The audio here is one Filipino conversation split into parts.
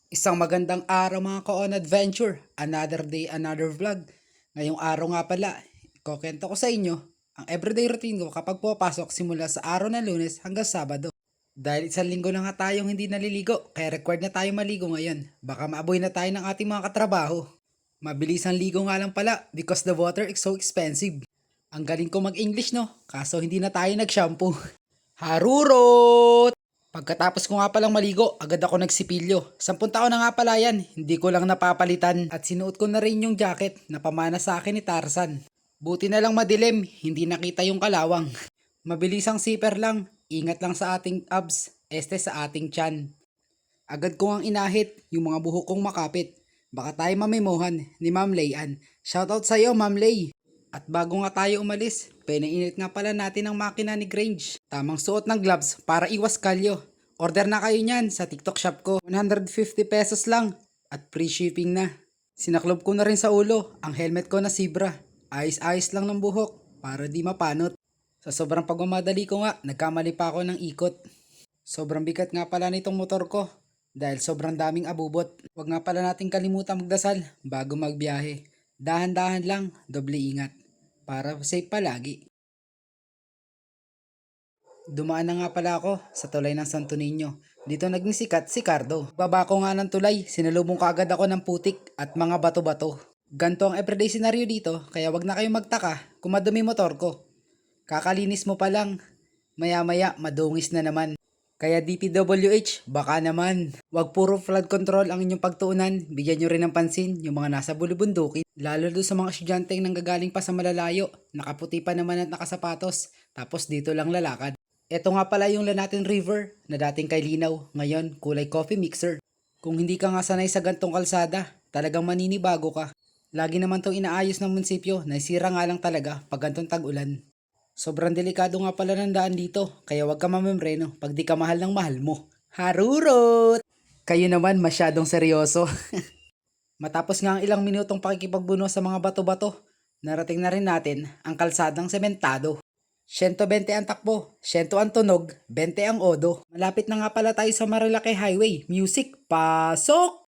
Isang magandang araw mga ka-on adventure. Another day, another vlog. Ngayong araw nga pala, ikukwento ko sa inyo ang everyday routine ko kapag pupasok simula sa araw ng Lunes hanggang Sabado. Dahil isang linggo na nga tayong hindi naliligo, kaya required na tayo maligo ngayon. Baka maaboy na tayo ng ating mga katrabaho. Mabilis ang ligo nga lang pala because the water is so expensive. Ang galing ko mag-English no, kaso hindi na tayo nag-shampoo. Harurot! Pagkatapos ko nga palang maligo, agad ako nagsipilyo. 10 taon na nga pala yan, hindi ko lang napapalitan at sinuot ko na rin yung jacket na pamana sa akin ni Tarzan. Buti na lang madilim, hindi nakita yung kalawang. Mabilis ang zipper lang, ingat lang sa ating abs, sa ating tiyan. Agad ko ang inahit yung mga buhok kong makapit. Baka tayo mamimuhan ni Ma'am Layan. Shoutout sa iyo Ma'am Lay. At bago nga tayo umalis, pinainit nga pala natin ang makina ni Grange. Tamang suot ng gloves para iwas kalyo. Order na kayo niyan sa TikTok shop ko. 150 pesos lang at free shipping na. Sinaklob ko na rin sa ulo ang helmet ko na Zebra. Ayos-ayos lang ng buhok para di mapanot. Sa sobrang pagmamadali ko nga, nagkamali pa ako ng ikot. Sobrang bigat nga pala nitong motor ko dahil sobrang daming abubot. Huwag nga pala nating kalimutan magdasal bago magbiyahe. Dahan-dahan lang, doble ingat. Para safe palagi. Dumaan na nga pala ako sa tulay ng Santo Niño. Dito naging sikat si Cardo. Baba ko nga ng tulay, sinalubong ko agad ako ng putik at mga bato-bato. Ganto ang everyday scenario dito, kaya wag na kayong magtaka kung madumi motor ko. Kakalinis mo pa lang, maya-maya madungis na naman. Kaya DPWH, baka naman. Wag puro flood control ang inyong pagtuunan, bigyan nyo rin ng pansin yung mga nasa bulubundukin. Lalo doon sa mga estudyanteng nanggagaling pa sa malalayo, nakaputi pa naman at nakasapatos, tapos dito lang lalakad. Ito nga pala yung Lanatin River na dating kay Linaw, ngayon kulay coffee mixer. Kung hindi ka nga sanay sa gantong kalsada, talagang maninibago ka. Lagi naman tong inaayos ng munisipyo, naisira nga lang talaga pag gantong tag-ulan. Sobrang delikado nga pala ng daan dito, kaya wag ka mamembreno pag di ka mahal ng mahal mo. Harurot! Kayo naman masyadong seryoso. Matapos nga ang ilang minutong pakikipagbuno sa mga bato-bato, narating na rin natin ang kalsadang sementado. 120 ang takbo, 100 ang tunog, 20 ang odo. Malapit na nga pala tayo sa Marilake Highway. Music, pasok!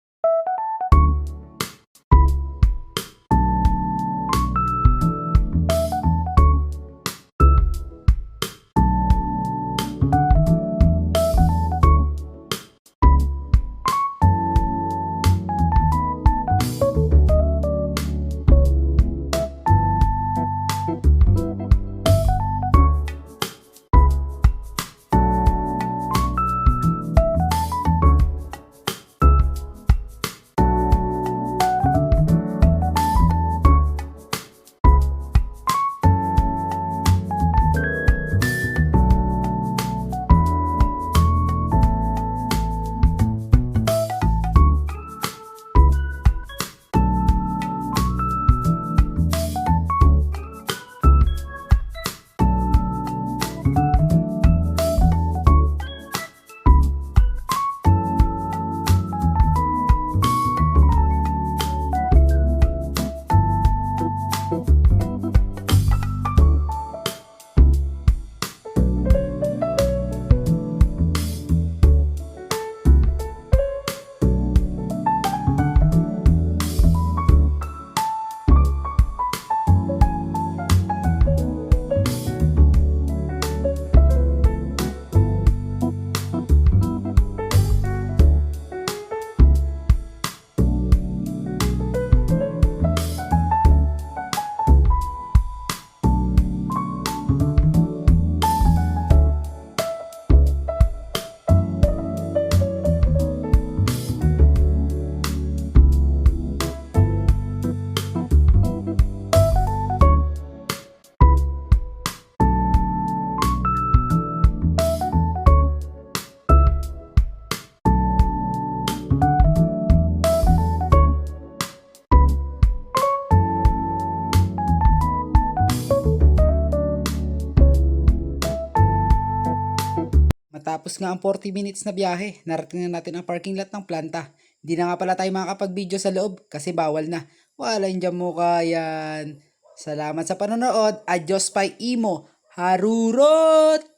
Matapos nga ang 40 minutes na biyahe, narating na natin ang parking lot ng planta. Hindi na nga pala tayo makakapag-video sa loob kasi bawal na. Wala yung dyan mo kayan. Salamat sa panonood. Adios pa imo. Harurot!